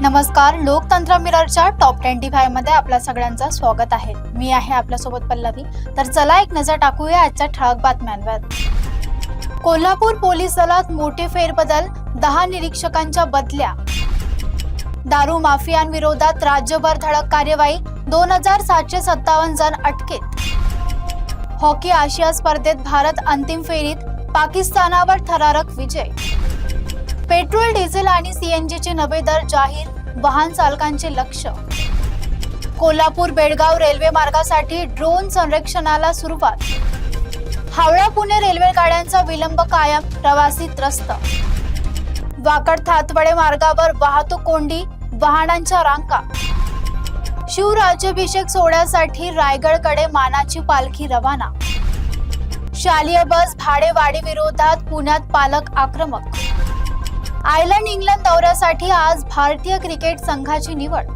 नमस्कार, लोकतंत्र मिररच्या टॉप 25 मध्ये आपल्या सगळ्यांचं स्वागत आहे। मी आहे आपल्यासोबत पल्लवी। तर चला एक नजर टाकूया आजच्या ठळक बातम्यांवर। कोल्हापूर पोलीस दलात मोठे फेरबदल, 10 निरीक्षकांच्या बदल्या। दारू माफियांविरोधात राज्यभर धडक कार्यवाही, 2757 जण अटकेत। हॉकी आशिया स्पर्धेत भारत अंतिम फेरीत, पाकिस्तानावर थरारक विजय। पेट्रोल, डिझेल आणि सीएनजीचे नवे दर जाहीर, वाहन चालकांचे लक्ष। कोल्हापूर बेळगाव रेल्वे मार्गासाठी ड्रोन संरक्षणाला सुरुवात। हावडा पुणे रेल्वे गाड्यांचा विलंब कायम, प्रवासी त्रस्त। वाकड थातवडे मार्गावर वाहतूक कोंडी, वाहनांच्या रांगा। शिवराज्याभिषेक सोहळ्यासाठी रायगडकडे मानाची पालखी रवाना। शालेय बस भाडेवाढी विरोधात पुण्यात पालक आक्रमक। आयर्लंड इंग्लंड दौऱ्यासाठी आज भारतीय क्रिकेट संघाची निवड।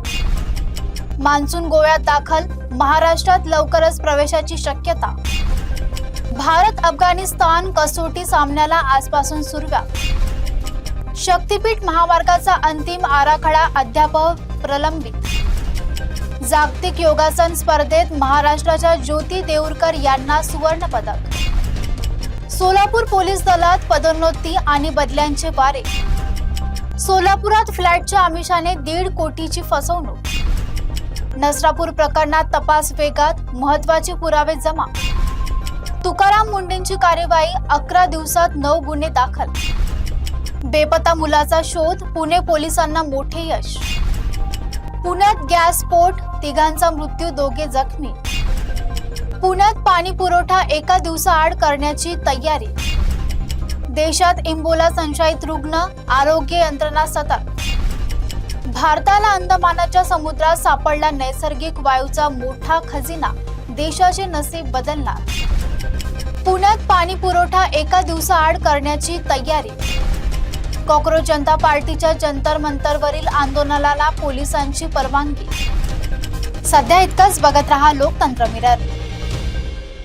मान्सून गोव्यात दाखल, महाराष्ट्रात लवकरच प्रवेशाची शक्यता। भारत अफगाणिस्तान कसोटी सामन्याला आजपासून सुरुवात। शक्तीपीठ महामार्गाचा अंतिम आराखडा अद्याप प्रलंबित। जागतिक योगासन स्पर्धेत महाराष्ट्राच्या ज्योती देऊरकर यांना सुवर्ण पदक। सोलापूर पोलीस दलात पदोन्नती आणि बदल्यांचे वारे। सोलापुरात फ्लॅटच्या आमिषाने 1.5 कोटीची फसवणूक। नसरापूर प्रकरणात तपास वेगात, महत्त्वाचे पुरावे जमा। तुकाराम मुंडेंची कार्यवाही, 11 दिवसात 9 गुन्हे दाखल। बेपत्ता मुलाचा शोध, पुणे पोलिसांना मोठे यश। पुण्यात गॅस स्फोट, 3घांचा मृत्यू, 2 जखमी। पुण्यात पाणी पुरवठा 1 दिवसाआड करण्याची तयारी। देशात इबोला संशयित रुग्ण, आरोग्य यंत्रणा सतर्क। भारताला अंदमानाच्या समुद्रात सापडला नैसर्गिक वायूचा मोठा खजिना, देशाचे नसीब बदलणार। पुण्यात पाणी पुरवठा 1 दिवसाआड करण्याची तयारी। कॉक्रोच जनता पार्टीच्या जंतर मंतरवरील आंदोलनाला पोलिसांची परवानगी। सध्या इतकंच, बघत रहा लोकतंत्र मिरर।